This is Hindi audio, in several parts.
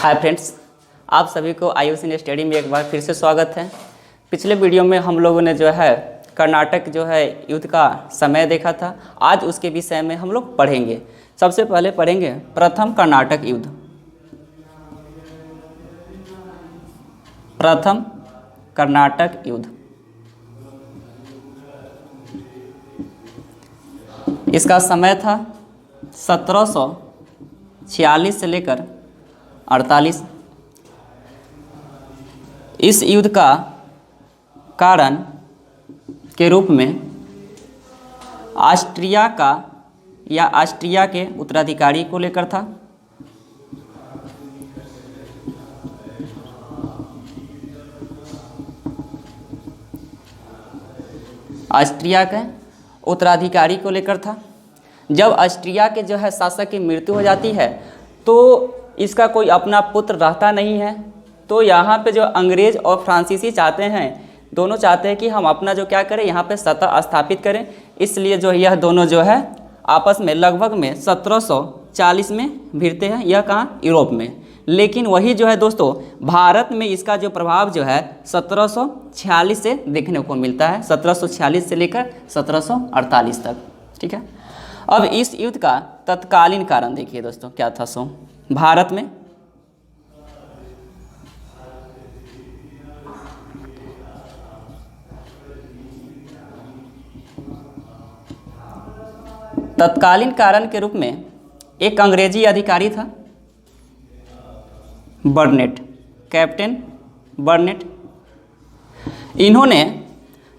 हाय फ्रेंड्स, आप सभी को आयुष स्टडी में एक बार फिर से स्वागत है। पिछले वीडियो में हम लोगों ने जो है कर्नाटक जो है युद्ध का समय देखा था। आज उसके विषय में हम लोग पढ़ेंगे। सबसे पहले पढ़ेंगे प्रथम कर्नाटक युद्ध। प्रथम कर्नाटक युद्ध, इसका समय था 1746 से लेकर 48। इस युद्ध का कारण के रूप में ऑस्ट्रिया का या ऑस्ट्रिया के उत्तराधिकारी को लेकर था। ऑस्ट्रिया के उत्तराधिकारी को लेकर था। जब ऑस्ट्रिया के जो है शासक की मृत्यु हो जाती है तो इसका कोई अपना पुत्र रहता नहीं है। तो यहाँ पे जो अंग्रेज़ और फ्रांसीसी चाहते हैं, दोनों चाहते हैं कि हम अपना जो क्या करें, यहाँ पे सत्ता स्थापित करें। इसलिए जो यह दोनों जो है आपस में लगभग में 1740 में भिड़ते हैं। यह कहाँ? यूरोप में। लेकिन वही जो है दोस्तों भारत में इसका जो प्रभाव जो है 1746 से देखने को मिलता है, 1746 से लेकर 1748 तक। ठीक है। अब इस युद्ध का तत्कालीन कारण देखिए दोस्तों क्या था। सो भारत में तत्कालीन कारण के रूप में एक अंग्रेजी अधिकारी था, बर्नेट, कैप्टन बर्नेट। इन्होंने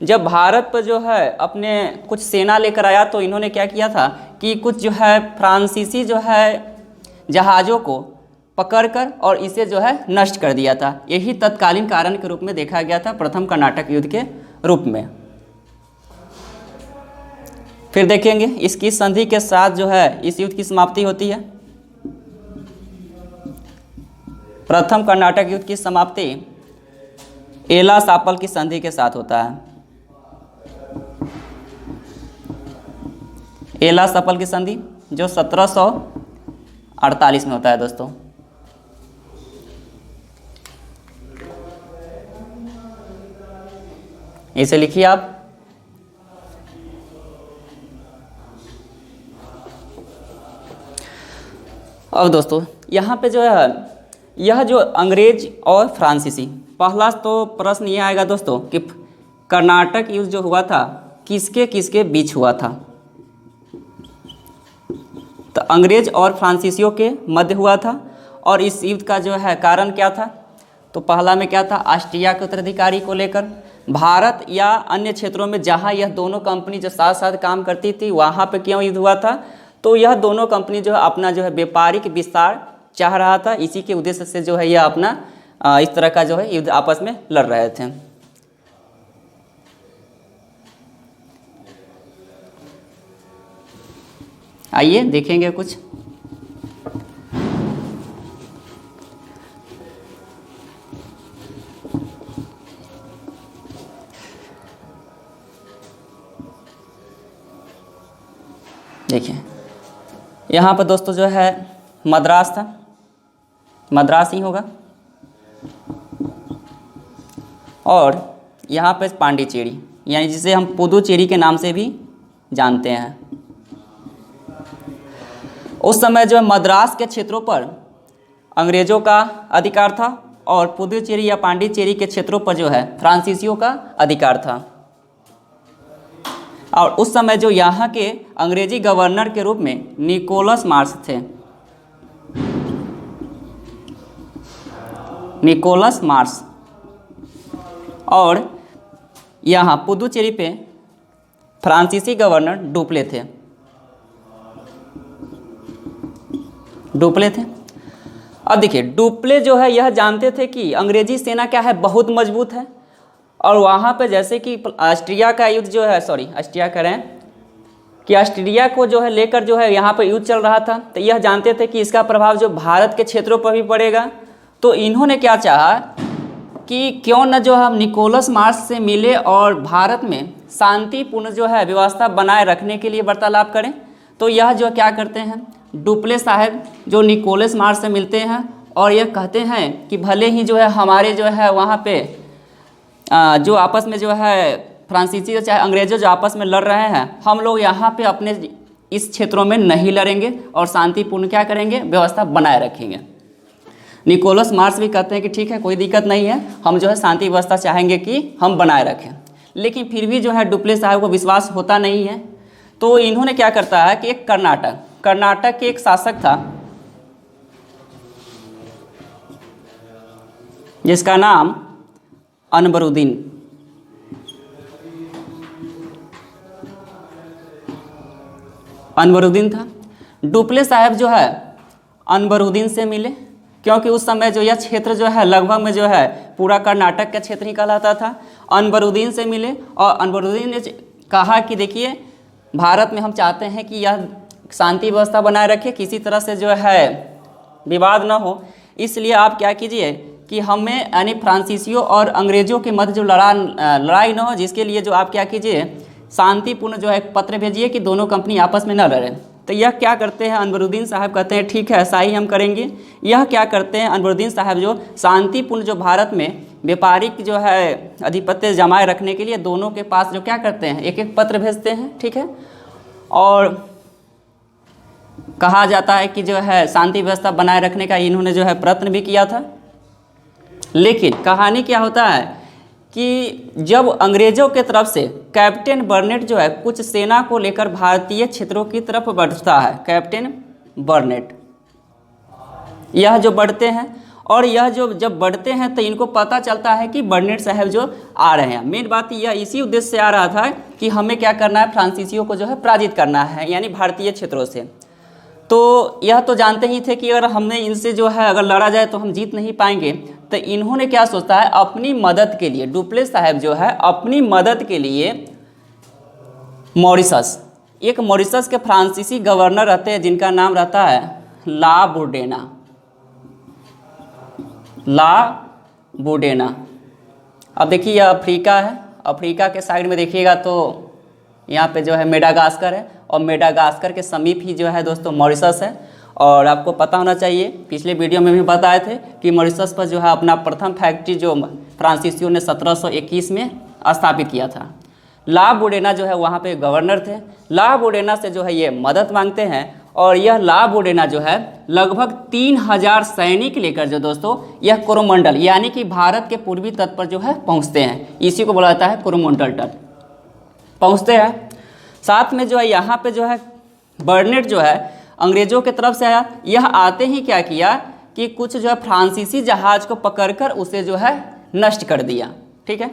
जब भारत पर जो है अपने कुछ सेना लेकर आया तो इन्होंने क्या किया था कि कुछ जो है फ्रांसीसी जो है जहाज़ों को पकड़कर और इसे जो है नष्ट कर दिया था। यही तत्कालीन कारण के रूप में देखा गया था प्रथम कर्नाटक युद्ध के रूप में। फिर देखेंगे इसकी संधि के साथ जो है इस युद्ध की समाप्ति होती है। प्रथम कर्नाटक युद्ध की समाप्ति एला सापल की संधि के साथ होता है। एला सापल की संधि जो 1748 में होता है दोस्तों। इसे लिखिए आप। अब दोस्तों यहाँ पे जो है यह जो अंग्रेज और फ्रांसीसी, पहला तो प्रश्न ये आएगा दोस्तों कि कर्नाटक युद्ध जो हुआ था किसके किसके बीच हुआ था। तो अंग्रेज और फ्रांसीसियों के मध्य हुआ था। और इस युद्ध का जो है कारण क्या था, तो पहला में क्या था, ऑस्ट्रिया के उत्तराधिकारी को लेकर। भारत या अन्य क्षेत्रों में जहां यह दोनों कंपनी जो साथ साथ काम करती थी वहां पे क्यों युद्ध हुआ था, तो यह दोनों कंपनी जो है अपना जो है व्यापारिक विस्तार चाह रहा था। इसी के उद्देश्य से जो है यह अपना इस तरह का जो है युद्ध आपस में लड़ रहे थे। आइए देखेंगे कुछ। देखिए यहाँ पर दोस्तों जो है मद्रास था, मद्रास ही होगा। और यहाँ पे पांडिचेरी यानी जिसे हम पुदुचेरी के नाम से भी जानते हैं। उस समय जो है मद्रास के क्षेत्रों पर अंग्रेज़ों का अधिकार था और पुदुचेरी या पांडिचेरी के क्षेत्रों पर जो है फ्रांसीसियों का अधिकार था। और उस समय जो यहाँ के अंग्रेजी गवर्नर के रूप में निकोलस मार्श थे, निकोलस मार्श। और यहाँ पुदुचेरी पे फ्रांसीसी गवर्नर डुप्ले थे, डुप्ले थे। अब देखिए डुप्ले जो है यह जानते थे कि अंग्रेजी सेना क्या है, बहुत मजबूत है। और वहाँ पे जैसे कि ऑस्ट्रिया का युद्ध जो है, ऑस्ट्रिया करें कि ऑस्ट्रिया को जो है लेकर जो है यहाँ पे युद्ध चल रहा था, तो यह जानते थे कि इसका प्रभाव जो भारत के क्षेत्रों पर भी पड़ेगा। तो इन्होंने क्या चाहा कि क्यों न जो हम निकोलस मार्श से मिले और भारत में शांतिपूर्ण जो है व्यवस्था बनाए रखने के लिए वार्तालाप करें। तो यह जो क्या करते हैं, डुप्ले साहब जो निकोलस मार्श से मिलते हैं और यह कहते हैं कि भले ही जो है हमारे जो है वहाँ पे जो आपस में जो है फ्रांसीसी चाहे अंग्रेजों जो आपस में लड़ रहे हैं, हम लोग यहाँ पे अपने इस क्षेत्रों में नहीं लड़ेंगे और शांतिपूर्ण क्या करेंगे, व्यवस्था बनाए रखेंगे। निकोलस मार्श भी कहते हैं कि ठीक है, कोई दिक्कत नहीं है, हम जो है शांति व्यवस्था चाहेंगे कि हम बनाए रखें। लेकिन फिर भी जो है डुप्ले साहब को विश्वास होता नहीं है, तो इन्होंने क्या करता है कि एक कर्नाटक के एक शासक था जिसका नाम अनवरुद्दीन था। डुप्ले साहब जो है अनवरुद्दीन से मिले, क्योंकि उस समय जो यह क्षेत्र जो है लगभग में जो है पूरा कर्नाटक का क्षेत्र ही कहलाता था। अनवरुद्दीन से मिले और अनवरुद्दीन ने कहा कि देखिए, भारत में हम चाहते हैं कि यह शांति व्यवस्था बनाए रखे, किसी तरह से जो है विवाद न हो, इसलिए आप क्या कीजिए कि हमें यानी फ्रांसीसियों और अंग्रेज़ों के मध्य जो लड़ाई न हो, जिसके लिए जो आप क्या कीजिए, शांतिपूर्ण जो है एक पत्र भेजिए कि दोनों कंपनी आपस में न लड़ें। तो यह क्या करते हैं, अनवरुद्दीन साहब कहते हैं ठीक है, ऐसा ही हम करेंगे। यह क्या करते हैं, अनवरुद्दीन साहब जो शांतिपूर्ण जो भारत में व्यापारिक जो है आधिपत्य जमाए रखने के लिए दोनों के पास जो क्या करते हैं, एक एक पत्र भेजते हैं, ठीक है। और कहा जाता है कि जो है शांति व्यवस्था बनाए रखने का इन्होंने जो है प्रयत्न भी किया था। लेकिन कहानी क्या होता है कि जब अंग्रेज़ों के तरफ से कैप्टन बर्नेट जो है कुछ सेना को लेकर भारतीय क्षेत्रों की तरफ बढ़ता है, कैप्टन बर्नेट यह जो बढ़ते हैं, और यह जो जब बढ़ते हैं तो इनको पता चलता है कि बर्नेट साहब जो आ रहे हैं। मेन बात यह इसी उद्देश्य से आ रहा था कि हमें क्या करना है, फ्रांसीसियों को जो है पराजित करना है, यानी भारतीय क्षेत्रों से। तो यह तो जानते ही थे कि अगर हमने इनसे जो है अगर लड़ा जाए तो हम जीत नहीं पाएंगे। तो इन्होंने क्या सोचा है, अपनी मदद के लिए डुप्ले साहब जो है अपनी मदद के लिए मॉरिशस, एक मॉरिशस के फ्रांसीसी गवर्नर रहते हैं जिनका नाम रहता है ला बोर्डेना। अब देखिए यह अफ्रीका है, अफ्रीका के साइड में देखिएगा तो यहाँ पे जो है मेडागास्कर है, और मेडागास्कर के समीप ही जो है दोस्तों मॉरिशस है। और आपको पता होना चाहिए, पिछले वीडियो में भी बताए थे कि मॉरिशस पर जो है अपना प्रथम फैक्ट्री जो फ्रांसीसियों ने 1721 में स्थापित किया था। ला बोर्डेना जो है वहाँ पे गवर्नर थे। ला बोर्डेना से जो है ये मदद मांगते हैं, और यह ला बोर्डेना जो है लगभग 3000 सैनिक लेकर जो दोस्तों यह कोरोमंडल यानी कि भारत के पूर्वी तट पर जो है पहुँचते हैं। इसी को बोला जाता है कोरोमंडल तट, पहुँचते हैं। साथ में जो है यहाँ पे जो है बर्नेट जो है अंग्रेज़ों के तरफ से आया। यह आते ही क्या किया कि कुछ जो है फ्रांसीसी जहाज़ को पकड़कर उसे जो है नष्ट कर दिया, ठीक है।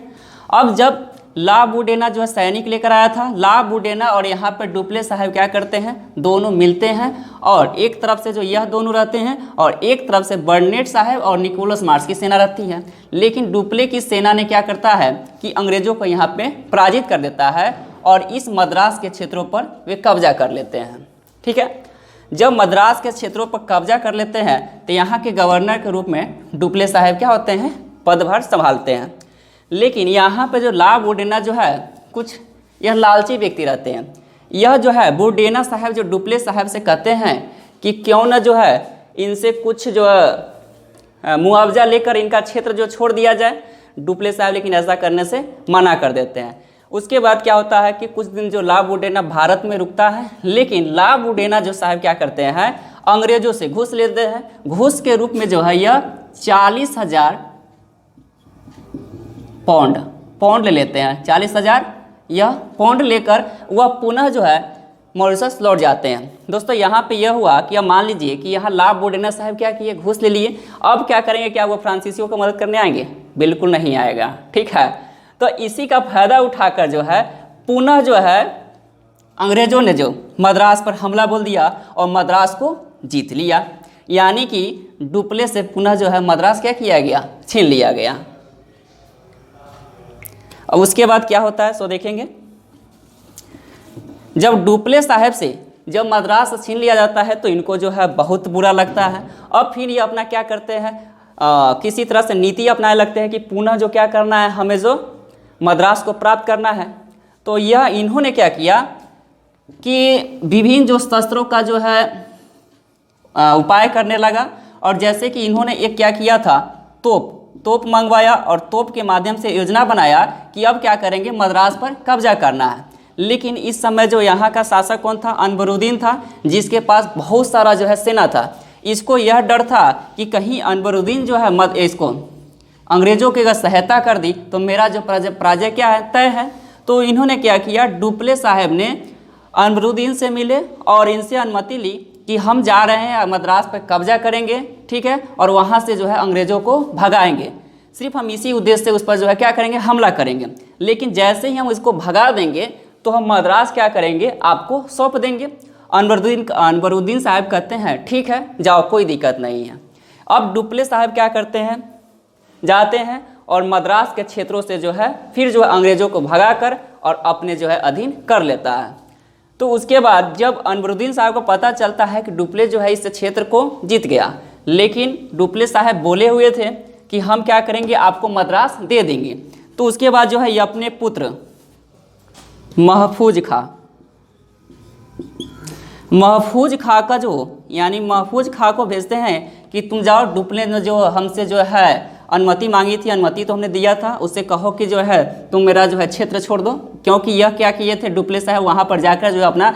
अब जब ला बोर्डेना जो है सैनिक लेकर आया था, ला बोर्डेना और यहाँ पर डुप्ले साहब क्या करते हैं, दोनों मिलते हैं, और एक तरफ से जो यह दोनों रहते हैं और एक तरफ से बर्नेट साहब और निकोलस मार्श की सेना रहती है। लेकिन डुप्ले की सेना ने क्या करता है कि अंग्रेज़ों को यहाँ पे पराजित कर देता है और इस मद्रास के क्षेत्रों पर वे कब्जा कर लेते हैं, ठीक है। जब मद्रास के क्षेत्रों पर कब्जा कर लेते हैं तो यहाँ के गवर्नर के रूप में डुप्ले साहब क्या होते हैं, पदभार संभालते हैं। लेकिन यहाँ पे जो ला बोर्डेना जो है कुछ यह लालची व्यक्ति रहते हैं। यह जो है बोर्डेना साहब जो डुप्ले साहब से कहते हैं कि क्यों न जो है इनसे कुछ जो मुआवजा लेकर इनका क्षेत्र जो छोड़ दिया जाए। डुप्ले साहब लेकिन ऐसा करने से मना कर देते हैं। उसके बाद क्या होता है कि कुछ दिन जो ला बोर्डेना भारत में रुकता है, लेकिन ला बोर्डेना जो साहब क्या करते हैं, अंग्रेज़ों से घूस लेते हैं। घूस के रूप में जो है यह 40,000 पौंड ले लेते हैं। 40,000 यह पौंड लेकर वह पुनः जो है मॉरिशस लौट जाते हैं। दोस्तों यहाँ पे यह हुआ कि अब मान लीजिए कि यहाँ ला बोर्डेना साहब क्या किए, घूस ले लिए। अब क्या करेंगे, क्या वो फ्रांसीसियों को मदद करने आएंगे? बिल्कुल नहीं आएगा, ठीक है। तो इसी का फायदा उठाकर जो है पुनः जो है अंग्रेज़ों ने जो मद्रास पर हमला बोल दिया और मद्रास को जीत लिया। यानी कि डुप्ले से पुनः जो है मद्रास क्या किया गया, छीन लिया गया। अब उसके बाद क्या होता है सो देखेंगे। जब डुप्ले साहब से जब मद्रास छीन लिया जाता है तो इनको जो है बहुत बुरा लगता है। अब फिर ये अपना क्या करते हैं, किसी तरह से नीति अपनाने लगते हैं कि पुनः जो क्या करना है, हमें जो मद्रास को प्राप्त करना है। तो यह इन्होंने क्या किया कि विभिन्न जो शस्त्रों का जो है उपाय करने लगा और जैसे कि इन्होंने एक क्या किया था, तोप मंगवाया और तोप के माध्यम से योजना बनाया कि अब क्या करेंगे, मद्रास पर कब्जा करना है। लेकिन इस समय जो यहाँ का शासक कौन था, अनवरुद्दीन था, जिसके पास बहुत सारा जो है सेना था। इसको यह डर था कि कहीं अनवरुद्दीन जो है इसको अंग्रेजों की अगर सहायता कर दी तो मेरा जो पराजय क्या है, तय है। तो इन्होंने क्या किया, डुप्ले साहब ने अनवरुद्दीन से मिले और इनसे अनुमति ली कि हम जा रहे हैं मद्रास पर कब्जा करेंगे, ठीक है, और वहाँ से जो है अंग्रेजों को भगाएंगे। सिर्फ हम इसी उद्देश्य से उस पर जो है क्या करेंगे, हमला करेंगे। लेकिन जैसे ही हम इसको भगा देंगे तो हम मद्रास क्या करेंगे, आपको सौंप देंगे। अनवरुद्दीन साहब कहते हैं ठीक है जाओ, कोई दिक्कत नहीं है। अब डुप्ले साहब क्या करते हैं, जाते हैं और मद्रास के क्षेत्रों से जो है फिर जो है अंग्रेजों को भगाकर और अपने जो है अधीन कर लेता है। तो उसके बाद जब अनवरुद्दीन साहब को पता चलता है कि डुप्ले जो है इस क्षेत्र को जीत गया, लेकिन डुप्ले साहब बोले हुए थे कि हम क्या करेंगे, आपको मद्रास दे देंगे। तो उसके बाद जो है ये अपने पुत्र महफूज खां का महफूज खां को भेजते हैं कि तुम जाओ, डुप्ले ने जो हमसे जो है अनुमति मांगी थी, अनुमति तो हमने दिया था, उससे कहो कि जो है तुम मेरा जो है क्षेत्र छोड़ दो। क्योंकि यह क्या किए थे, डुप्ले साहब वहाँ पर जाकर जो है अपना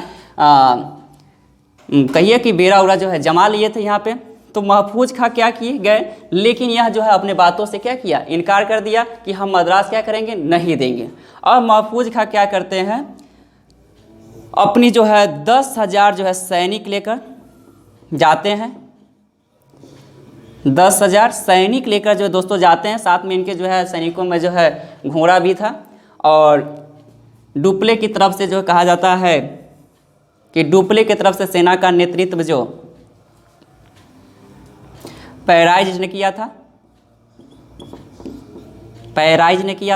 कहिए कि बेरा उरा जो है जमा लिए थे यहाँ पे। तो महफूज खां क्या किए गए, लेकिन यह जो है अपने बातों से क्या किया, इनकार कर दिया कि हम मद्रास क्या करेंगे, नहीं देंगे। और महफूज खां क्या करते हैं, अपनी जो है 10,000 जो है सैनिक लेकर जाते हैं। 10,000 सैनिक लेकर जो दोस्तों जाते हैं, साथ में इनके जो है सैनिकों में जो है घोड़ा भी था। और डुप्ले की तरफ से जो कहा जाता है कि डुप्ले की तरफ से सेना का नेतृत्व जो पैराइज ने किया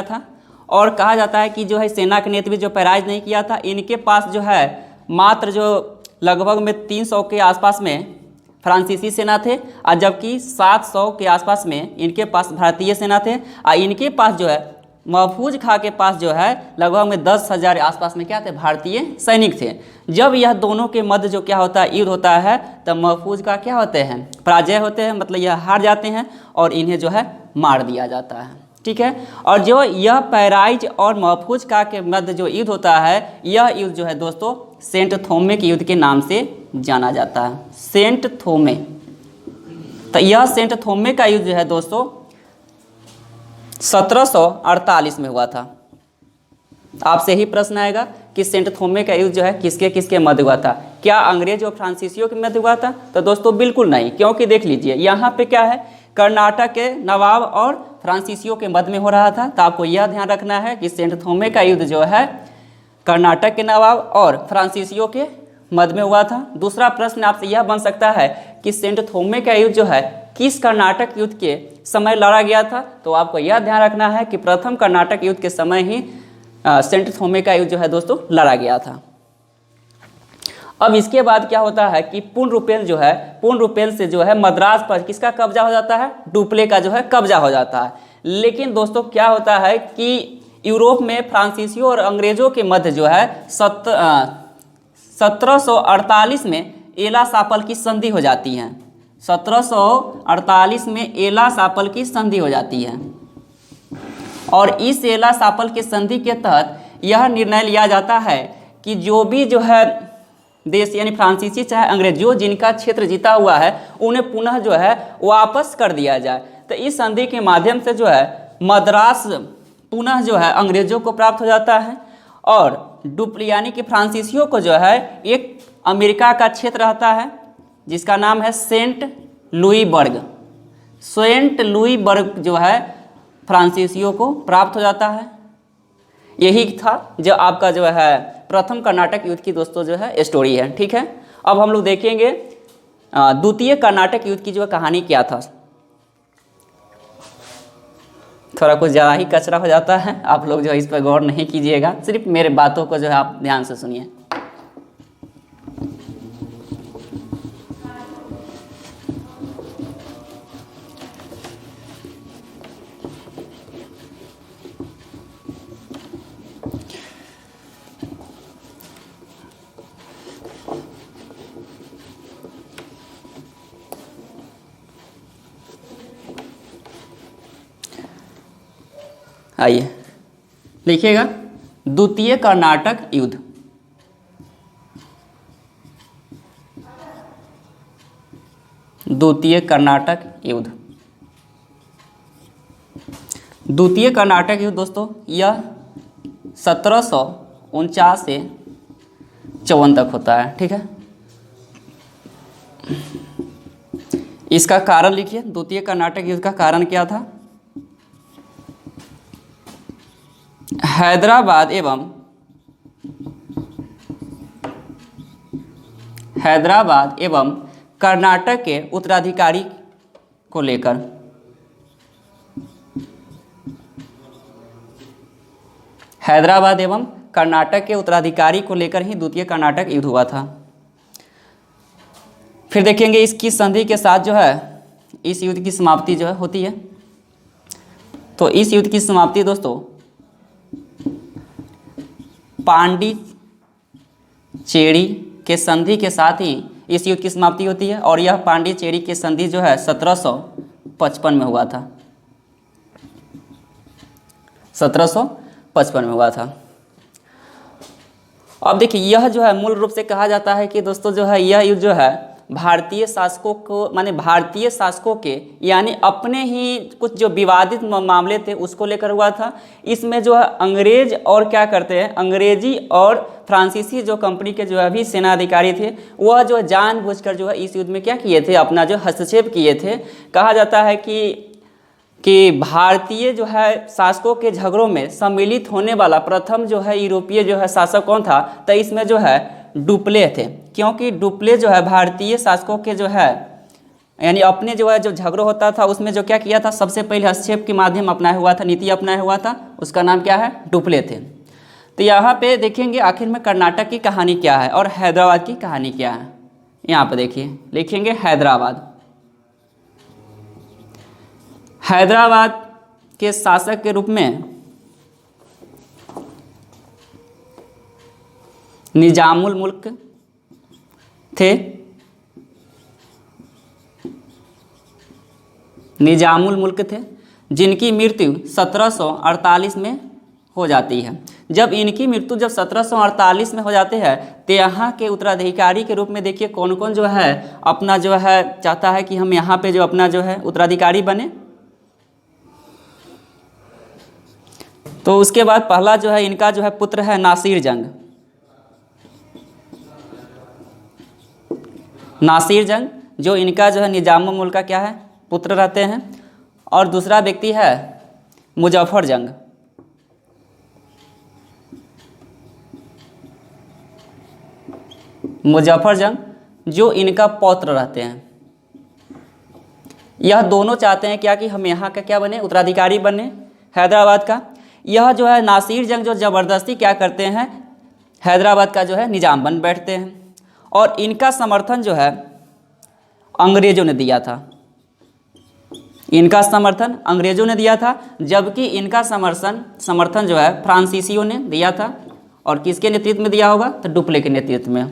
था। और कहा जाता है कि जो है सेना के नेतृत्व जो पैराइज नहीं किया था, इनके पास जो है मात्र जो लगभग में 300 के आसपास में फ्रांसीसी सेना थे, और जबकि 700 के आसपास में इनके पास भारतीय सेना थे। और इनके पास जो है महफूज खां के पास जो है लगभग में 10,000 आसपास में क्या थे, भारतीय सैनिक थे। जब यह दोनों के मध्य जो क्या होता है, युद्ध होता है, तब महफूज खां क्या होते हैं, पराजय होते हैं, मतलब यह हार जाते हैं और इन्हें जो है मार दिया जाता है, ठीक है। और जो यह पैराइज और महफूज खां के मध्य जो युद्ध होता है, यह युद्ध जो है दोस्तों सेंट थोमे के युद्ध के नाम से जाना जाता है, सेंट थोमे। तो यह सेंट थोमे का युद्ध जो है दोस्तों 1748 में हुआ था। आपसे ही प्रश्न आएगा कि सेंट थोमे का युद्ध जो है किसके किसके मध्य हुआ था, क्या अंग्रेज और फ्रांसीसियों के मध्य हुआ था? तो दोस्तों बिल्कुल नहीं, क्योंकि देख लीजिए यहाँ पे क्या है, कर्नाटक के नवाब और फ्रांसीसियों के मध्य में हो रहा था। तो आपको यह ध्यान रखना है कि सेंट थोमे का युद्ध जो है कर्नाटक के नवाब और फ्रांसीसियों के मध्य में हुआ था। दूसरा प्रश्न आपसे यह बन सकता है कि सेंट थोमे का युद्ध जो है किस कर्नाटक युद्ध के समय लड़ा गया था? तो आपको यह ध्यान रखना है कि प्रथम कर्नाटक युद्ध के समय ही सेंट थोमे का युद्ध जो है दोस्तों लड़ा गया था। अब इसके बाद क्या होता है कि पूर्णरूपेण से जो है मद्रास पर किसका कब्जा हो जाता है, डुप्ले का जो है कब्जा हो जाता है। लेकिन दोस्तों क्या होता है कि यूरोप में फ्रांसीसियों और अंग्रेजों के मध्य जो है 1748 में एला सापल की संधि हो जाती है। 1748 में एला सापल की संधि हो जाती है और इस एला सापल के संधि के तहत यह निर्णय लिया जाता है कि जो भी जो है देश यानी फ्रांसीसी चाहे अंग्रेज जो जिनका क्षेत्र जीता हुआ है उन्हें पुनः जो है वापस कर दिया जाए। तो इस संधि के माध्यम से जो है मद्रास पुनः जो है अंग्रेजों को प्राप्त हो जाता है और डुप्ले यानी कि फ्रांसीसियों को जो है एक अमेरिका का क्षेत्र रहता है जिसका नाम है सेंट लुईबर्ग जो है फ्रांसीसियों को प्राप्त हो जाता है। यही था जो आपका जो है प्रथम कर्नाटक युद्ध की दोस्तों जो है स्टोरी है, ठीक है। अब हम लोग देखेंगे द्वितीय कर्नाटक युद्ध की जो कहानी क्या था। थोड़ा कुछ ज़्यादा ही कचरा हो जाता है, आप लोग जो है इस पर गौर नहीं कीजिएगा, सिर्फ मेरे बातों को जो है आप ध्यान से सुनिए। आइए लिखिएगा, द्वितीय कर्नाटक युद्ध। द्वितीय कर्नाटक युद्ध। द्वितीय कर्नाटक युद्ध दोस्तों यह 1749 से 54 तक होता है। ठीक है, इसका कारण लिखिए, द्वितीय कर्नाटक युद्ध का कारण क्या था? हैदराबाद एवं कर्नाटक के उत्तराधिकारी को लेकर। हैदराबाद एवं कर्नाटक के उत्तराधिकारी को लेकर ही द्वितीय कर्नाटक युद्ध हुआ था। फिर देखेंगे इसकी संधि के साथ जो है इस युद्ध की समाप्ति जो है होती है। तो इस युद्ध की समाप्ति दोस्तों पांडिचेरी के संधि के साथ ही इस युद्ध की समाप्ति होती है, और यह पांडिचेरी की संधि जो है 1755 में हुआ था। 1755 में हुआ था। अब देखिए यह जो है मूल रूप से कहा जाता है कि दोस्तों जो है यह युद्ध जो है भारतीय शासकों को, माने भारतीय शासकों के यानी अपने ही कुछ जो विवादित मामले थे उसको लेकर हुआ था। इसमें जो है अंग्रेज और क्या करते हैं, अंग्रेजी और फ्रांसीसी जो कंपनी के जो है अभी सेनाधिकारी थे वह जो जानबूझकर जो है इस युद्ध में क्या किए थे, अपना जो हस्तक्षेप किए थे। कहा जाता है कि भारतीय जो है शासकों के झगड़ों में सम्मिलित होने वाला प्रथम जो है यूरोपीय जो है शासक कौन था? तो इसमें जो है डुप्ले थे, क्योंकि डुप्ले जो है भारतीय शासकों के जो है यानी अपने जो है जो झगड़ों होता था उसमें जो क्या किया था, सबसे पहले हस्तक्षेप के माध्यम अपनाया हुआ था, नीति अपनाया हुआ था, उसका नाम क्या है? डुप्ले थे। तो यहाँ पे देखेंगे आखिर में कर्नाटक की कहानी क्या है और हैदराबाद की कहानी क्या है। यहाँ पे देखिए लिखेंगे हैदराबाद। हैदराबाद के शासक के रूप में निजामुल मुल्क थे। निजामुल मुल्क थे जिनकी मृत्यु 1748 में हो जाती है। जब इनकी मृत्यु जब 1748 में हो जाते हैं तो यहाँ के उत्तराधिकारी के रूप में देखिए कौन कौन जो है अपना जो है चाहता है कि हम यहाँ पे जो अपना जो है उत्तराधिकारी बने। तो उसके बाद पहला जो है इनका जो है पुत्र है नासिर जंग। नासिर जंग जो इनका जो है निजामुल मुल्क का क्या है, पुत्र रहते हैं। और दूसरा व्यक्ति है मुजफ्फर जंग। मुजफ्फर जंग जो इनका पौत्र रहते हैं। यह दोनों चाहते हैं क्या कि हम यहाँ का क्या बने, उत्तराधिकारी बने हैदराबाद का। यह जो है नासिर जंग जो ज़बरदस्ती क्या करते हैं, हैदराबाद का जो है निजाम बन बैठते हैं। और इनका समर्थन जो है अंग्रेज़ों ने दिया था। इनका समर्थन अंग्रेज़ों ने दिया था, जबकि इनका समर्थन जो है फ्रांसीसियों ने दिया था। और किसके नेतृत्व में दिया होगा? तो डुप्ले के नेतृत्व में।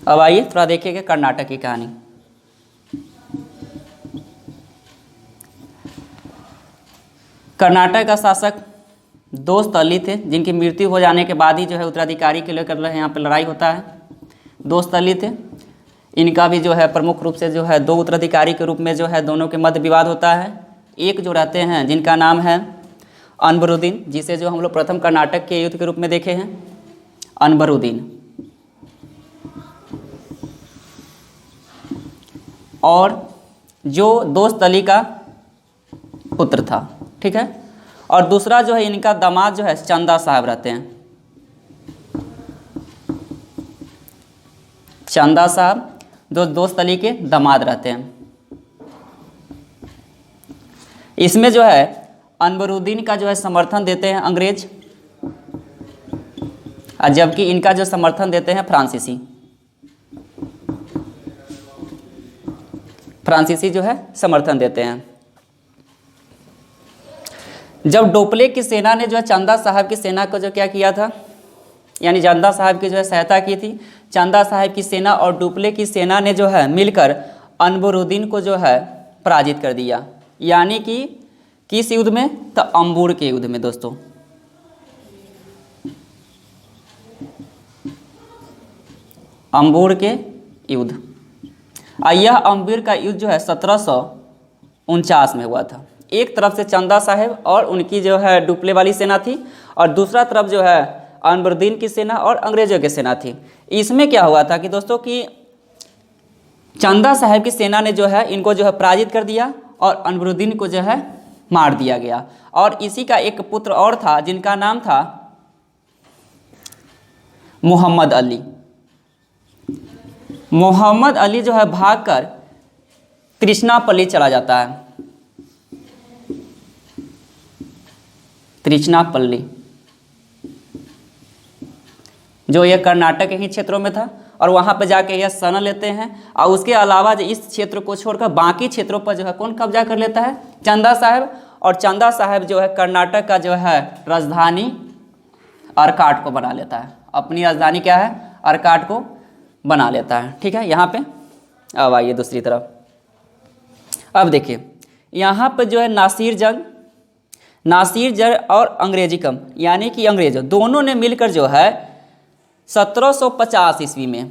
अब आइए थोड़ा देखिएगा कर्नाटक की कहानी। कर्नाटक का शासक दोस्त अली थे, जिनकी मृत्यु हो जाने के बाद ही जो है उत्तराधिकारी के लेकर यहाँ पर लड़ाई होता है। दोस्त अली थे, इनका भी जो है प्रमुख रूप से जो है दो उत्तराधिकारी के रूप में जो है दोनों के मध्य विवाद होता है। एक जो रहते हैं जिनका नाम है अनबरुद्दीन, जिसे जो हम लोग प्रथम कर्नाटक के युद्ध के रूप में देखे हैं, अनबरुद्दीन। और जो दोस्त अली का पुत्र था, ठीक है। और दूसरा जो है इनका दामाद जो है चंदा साहब रहते हैं। चंदा साहब जो दोस्त अली के दामाद रहते हैं। इसमें जो है अनबरुद्दीन का जो है समर्थन देते हैं अंग्रेज, जबकि इनका जो समर्थन देते हैं फ्रांसीसी जो है समर्थन देते हैं। जब डोपले की सेना ने जो है चंदा साहब की सेना को जो क्या किया था, यानी चंदा साहब की जो है सहायता की थी। चंदा साहब की सेना और डुप्ले की सेना ने जो है मिलकर अनबरुद्दीन को जो है पराजित कर दिया, यानी कि किस युद्ध में? तो अंबुर के युद्ध में दोस्तों। अंबुर के युद्ध। यह अंबुर का युद्ध जो है 1749 में हुआ था। एक तरफ से चंदा साहब और उनकी जो है डुप्ले वाली सेना थी, और दूसरा तरफ जो है अनबरुद्दीन की सेना और अंग्रेजों की सेना थी। इसमें क्या हुआ था कि दोस्तों कि चंदा साहब की सेना ने जो है इनको जो है पराजित कर दिया और अनबरुद्दीन को जो है मार दिया गया। और इसी का एक पुत्र और था जिनका नाम था मोहम्मद अली। मोहम्मद अली जो है भागकर त्रिचनापल्ली चला जाता है। त्रिचनापल्ली जो ये कर्नाटक के ही क्षेत्रों में था, और वहाँ पर जाके यह शरण लेते हैं। और उसके अलावा जो इस क्षेत्र को छोड़कर बाकी क्षेत्रों पर जो है कौन कब्जा कर लेता है? चंदा साहब। और चंदा साहब जो है कर्नाटक का जो है राजधानी अर्काट को बना लेता है। अपनी राजधानी क्या है? अर्काट को बना लेता है। ठीक है, यहाँ पे अब आइए दूसरी तरफ। अब देखिए यहाँ पर जो है नासिर जंग और अंग्रेजी कम, यानी कि अंग्रेज दोनों ने मिलकर जो है 1750 ईस्वी में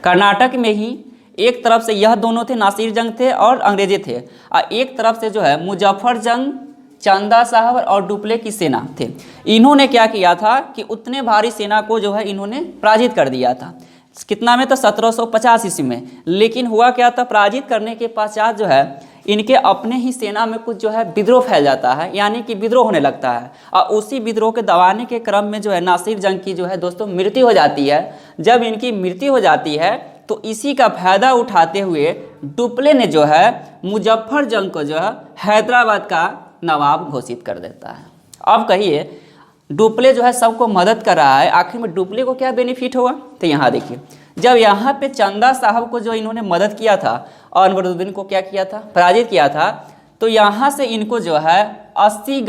कर्नाटक में ही, एक तरफ से यह दोनों थे, नासिर जंग थे और अंग्रेजी थे, और एक तरफ से जो है मुजफ्फर जंग, चंदा साहब और डुप्ले की सेना थे। इन्होंने क्या किया था कि उतने भारी सेना को जो है इन्होंने पराजित कर दिया था। कितना में? तो 1750 ईस्वी में। लेकिन हुआ क्या था, पराजित करने के पश्चात जो है इनके अपने ही सेना में कुछ जो है विद्रोह फैल जाता है, यानी कि विद्रोह होने लगता है। और उसी विद्रोह के दबाने के क्रम में जो है नासिर जंग की जो है दोस्तों मृत्यु हो जाती है। जब इनकी मृत्यु हो जाती है तो इसी का फायदा उठाते हुए डुप्ले ने जो है मुजफ्फर जंग को जो है हैदराबाद का नवाब घोषित कर देता है। अब कहिए डुप्ले जो है सबको मदद कर रहा है, आखिर में डुप्ले को क्या बेनिफिट होगा? तो यहाँ देखिए, जब यहाँ पे चंदा साहब को जो इन्होंने मदद किया था और अनबरुद्दीन को क्या किया था? पराजित किया था। तो यहाँ से इनको जो है 80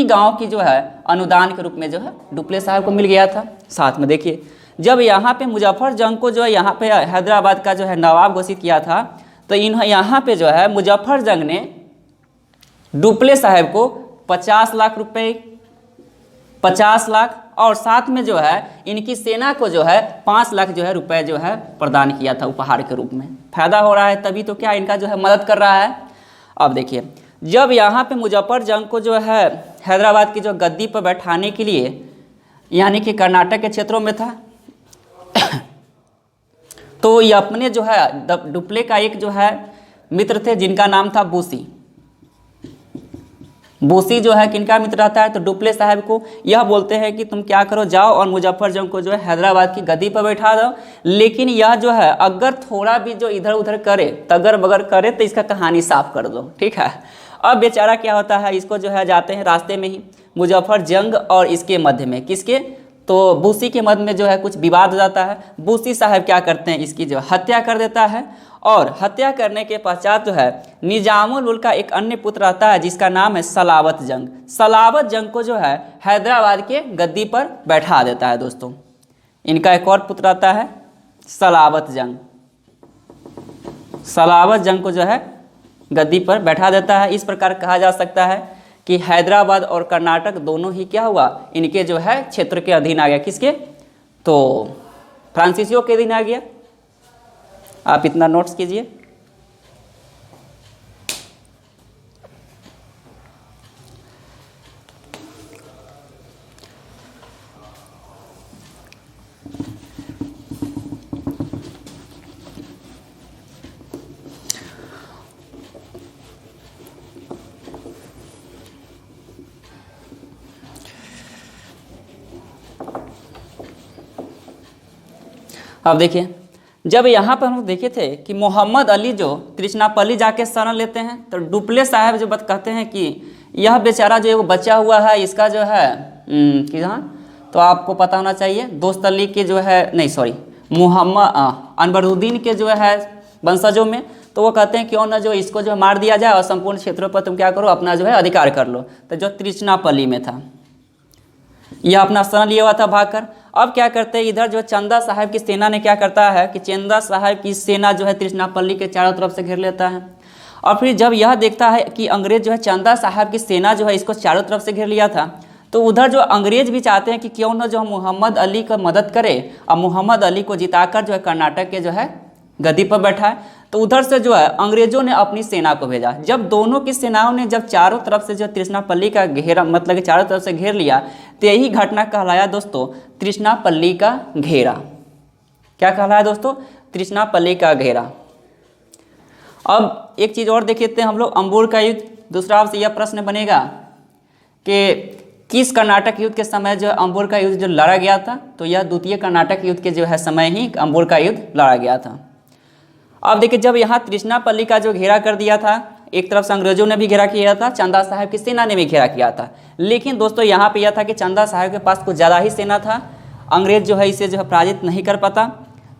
गांव की जो है अनुदान के रूप में जो है डुप्ले साहब को मिल गया था। साथ में देखिए जब यहाँ पे मुजफ्फर जंग को जो है यहाँ पे हैदराबाद का जो है नवाब घोषित किया था, तो यहाँ पे जो है मुजफ्फर जंग ने डुप्ले साहब को 50 लाख रुपए, 50 लाख और साथ में जो है इनकी सेना को जो है 5 लाख जो है रुपए जो है प्रदान किया था उपहार के रूप में। फायदा हो रहा है तभी तो क्या इनका जो है मदद कर रहा है। अब देखिए जब यहाँ पे मुजफ्फर जंग को जो है हैदराबाद की जो गद्दी पर बैठाने के लिए, यानी कि कर्नाटक के क्षेत्रों में था, तो ये अपने जो है डुप्ले का एक जो है मित्र थे जिनका नाम था बूसी जो है किनका मित्र रहता है? तो डुप्ले साहब को यह बोलते हैं कि तुम क्या करो, जाओ और मुजफ्फर जंग को जो है हैदराबाद की गद्दी पर बैठा दो। लेकिन यह जो है अगर थोड़ा भी जो इधर उधर करे, तगर बगर करे, तो इसका कहानी साफ कर दो। ठीक है। अब बेचारा क्या होता है, इसको जो है जाते हैं रास्ते में ही मुजफ्फर जंग और इसके मध्य में, किसके? तो बूसी के मध्य में जो है कुछ विवाद हो जाता है। बूसी साहब क्या करते हैं, इसकी जो हत्या कर देता है। और हत्या करने के पश्चात जो है निजामुल मुल्क का एक अन्य पुत्र रहता है जिसका नाम है सलावत जंग। सलावत जंग को जो है हैदराबाद के गद्दी पर बैठा देता है। दोस्तों इनका एक और पुत्र रहता है सलावत जंग। सलावत जंग को जो है गद्दी पर बैठा देता है। इस प्रकार कहा जा सकता है कि हैदराबाद और कर्नाटक दोनों ही क्या हुआ, इनके जो है क्षेत्र के अधीन आ गया। किसके? तो फ्रांसीसियों के अधीन आ गया। आप इतना नोट्स कीजिए। अब देखिए जब यहाँ पर हम देखे थे कि मोहम्मद अली जो त्रिचनापल्ली जाके शरण लेते हैं, तो डुप्ले साहब जो बात कहते हैं कि यह बेचारा जो बचा हुआ है, इसका जो है कि हाँ, तो आपको पता होना चाहिए दोस्त अली के जो है मोहम्मद अनबरुद्दीन के जो है वंशजों में, तो वो कहते हैं क्यों ना जो इसको जो मार दिया जाए और संपूर्ण क्षेत्रों पर तुम क्या करो, अपना जो है अधिकार कर लो। तो जो त्रिचनापल्ली में था, यह अपना शरण लिए हुआ था भागकर। अब क्या करते हैं, इधर जो चंदा साहब की सेना ने क्या करता है कि चंदा साहब की सेना जो है तृष्णापल्ली के चारों तरफ से घेर लेता है। और फिर जब यह देखता है कि अंग्रेज जो है चंदा साहब की सेना जो है इसको चारों तरफ से घेर लिया था, तो उधर जो अंग्रेज भी चाहते हैं कि क्यों ना जो मोहम्मद अली का मदद करे और मोहम्मद अली को जिताकर जो है कर्नाटक के जो है गद्दी पर बैठाए। तो उधर से जो है अंग्रेजों ने अपनी सेना को भेजा। जब दोनों की सेनाओं ने जब चारों तरफ से जो तृष्णापल्ली का घेरा मतलब कि चारों तरफ से घेर लिया, तो यही घटना कहलाया दोस्तों तृष्णापल्ली का घेरा। क्या कहलाया दोस्तों? तृष्णापल्ली का घेरा। अब एक चीज़ और देख लेते हैं हम लोग, अंबुर का युद्ध। दूसरा आपसे यह प्रश्न बनेगा कि किस कर्नाटक युद्ध के समय जो अंबुर का युद्ध जो लड़ा गया था, तो यह द्वितीय कर्नाटक युद्ध के जो है समय ही अंबुर का युद्ध लड़ा गया था। अब देखिए, जब यहाँ तृष्णापल्ली का जो घेरा कर दिया था, एक तरफ से अंग्रेजों ने भी घेरा किया था, चंदा साहब की सेना ने भी घेरा किया था, लेकिन दोस्तों यहाँ पे यह था कि चंदा साहब के पास कुछ ज़्यादा ही सेना था, अंग्रेज जो है इसे जो है पराजित नहीं कर पाता।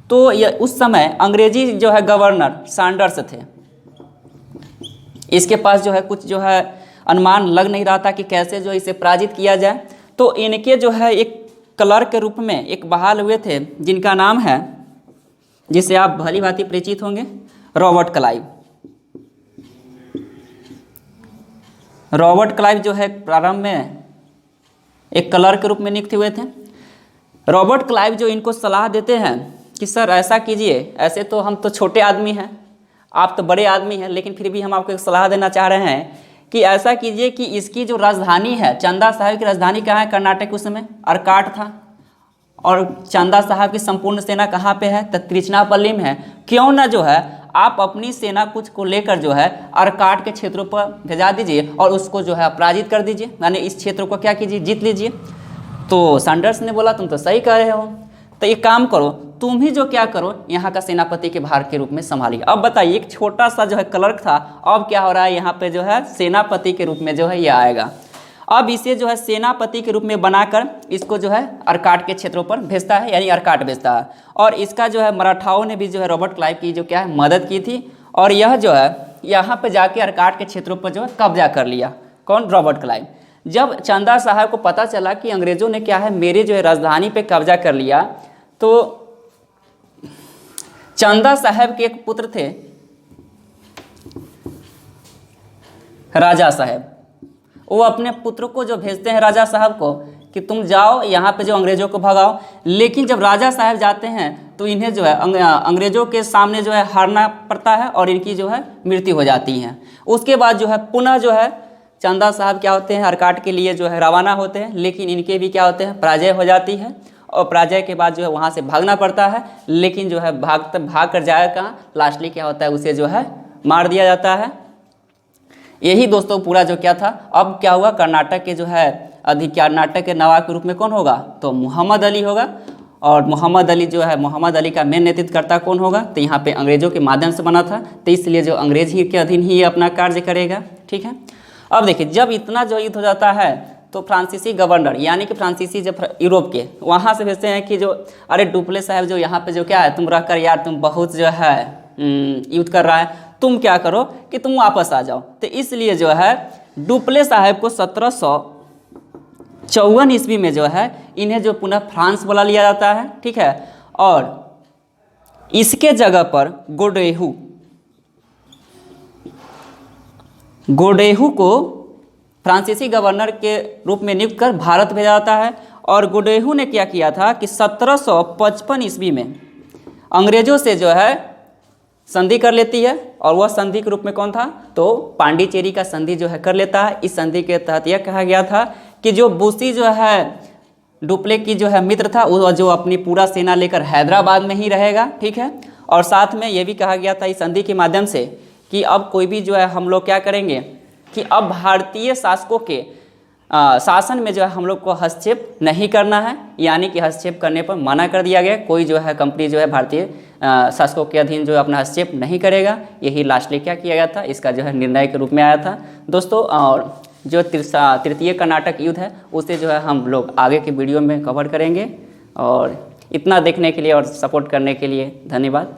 तो यह उस समय अंग्रेजी जो है गवर्नर सैंडर्स थे, इसके पास जो है कुछ जो है अनुमान लग नहीं रहा था कि कैसे जो इसे पराजित किया जाए। तो इनके जो है एक क्लर्क के रूप में एक बहाल हुए थे, जिनका नाम है, जिससे आप भली भांति परिचित होंगे, रॉबर्ट क्लाइव। रॉबर्ट क्लाइव जो है प्रारंभ में एक क्लर्क के रूप में नियुक्त हुए थे। रॉबर्ट क्लाइव जो इनको सलाह देते हैं कि सर ऐसा कीजिए, ऐसे तो हम तो छोटे आदमी हैं, आप तो बड़े आदमी हैं, लेकिन फिर भी हम आपको एक सलाह देना चाह रहे हैं कि ऐसा कीजिए कि इसकी जो राजधानी है, चंदा साहब की राजधानी कहाँ है कर्नाटक उस समय? अर्काट था। और चंदा साहब की संपूर्ण सेना कहाँ पे है? तो तृष्णापल्ली में है। क्यों ना जो है आप अपनी सेना कुछ को लेकर जो है अर्काट के क्षेत्रों पर भेजा दीजिए और उसको जो है पराजित कर दीजिए, यानी इस क्षेत्र को क्या कीजिए, जीत लीजिए। तो सैंडर्स ने बोला तुम तो सही कह रहे हो, तो एक काम करो, तुम ही जो क्या करो यहाँ का सेनापति के भार के रूप में संभालिए। अब बताइए, एक छोटा सा जो है क्लर्क था, अब क्या हो रहा है, यहाँ पे जो है सेनापति के रूप में जो है ये आएगा। अब इसे जो है सेनापति के रूप में बनाकर इसको जो है अर्काट के क्षेत्रों पर भेजता है, यानी अर्काट भेजता है। और इसका जो है मराठाओं ने भी जो है रॉबर्ट क्लाइव की जो क्या है मदद की थी, और यह जो है यहाँ पे जाके अर्काट के क्षेत्रों पर जो है कब्जा कर लिया। कौन? Robert Clive. जब चंदा साहब को पता चला कि अंग्रेजों ने क्या है मेरे जो है राजधानी पे कब्जा कर लिया, तो चंदा साहब के एक पुत्र थे राजा साहब, वो अपने पुत्र को जो भेजते हैं राजा साहब को कि तुम जाओ यहाँ पे जो अंग्रेजों को भगाओ। लेकिन जब राजा साहब जाते हैं तो इन्हें जो है अंग्रेजों के सामने जो है हारना पड़ता है और इनकी जो है मृत्यु हो जाती है। उसके बाद जो है पुनः जो है चंदा साहब क्या होते हैं अर्काट के लिए जो है रवाना होते हैं, लेकिन इनके भी क्या होते हैं पराजय हो जाती है, और पराजय के बाद जो है वहाँ से भागना पड़ता है। लेकिन जो है भाग कर जाएगा कहाँ, लास्टली क्या होता है उसे जो है मार दिया जाता है। यही दोस्तों पूरा जो क्या था। अब क्या हुआ, कर्नाटक के जो है कर्नाटक के नवाब के रूप में कौन होगा, तो मोहम्मद अली होगा। और मोहम्मद अली जो है, मोहम्मद अली का मेन नेतृत्वकर्ता कौन होगा, तो यहाँ पे अंग्रेजों के माध्यम से बना था, तो इसलिए जो अंग्रेज ही के अधीन ही अपना कार्य करेगा। ठीक है। अब देखिए, जब इतना जो युद्ध हो जाता है तो फ्रांसीसी गवर्नर, यानी कि फ्रांसीसी जब यूरोप के वहाँ से भेजते हैं कि जो अरे डुप्ले साहब जो यहाँ पे जो क्या है तुम रहकर यार तुम बहुत जो है युद्ध कर रहा है, तुम क्या करो कि तुम वापस आ जाओ। तो इसलिए जो है डुप्ले साहब को 1754 ईस्वी में जो है इन्हें जो पुनः फ्रांस बुला लिया जाता है। ठीक है। और इसके जगह पर गोडेहू को फ्रांसीसी गवर्नर के रूप में नियुक्त कर भारत भेजा जाता है। और गोडेहू ने क्या किया था कि 1755 ईस्वी में अंग्रेजों से जो है संधि कर लेती है, और वह संधि के रूप में कौन था, तो पांडिचेरी का संधि जो है कर लेता है। इस संधि के तहत यह कहा गया था कि जो बुशी जो है डुप्ले की जो है मित्र था, वो जो अपनी पूरा सेना लेकर हैदराबाद में ही रहेगा। ठीक है। और साथ में यह भी कहा गया था इस संधि के माध्यम से कि अब कोई भी जो है हम लोग क्या करेंगे कि अब भारतीय शासकों के शासन में जो है हम लोग को हस्तक्षेप नहीं करना है, यानी कि हस्तक्षेप करने पर मना कर दिया गया। कोई जो है कंपनी जो है भारतीय शासकों के अधीन जो है अपना हस्तक्षेप नहीं करेगा। यही लास्टली क्या किया गया था, इसका जो है निर्णय के रूप में आया था दोस्तों। और जो तृतीय कर्नाटक युद्ध है उसे जो है हम लोग आगे के वीडियो में कवर करेंगे। और इतना देखने के लिए और सपोर्ट करने के लिए धन्यवाद।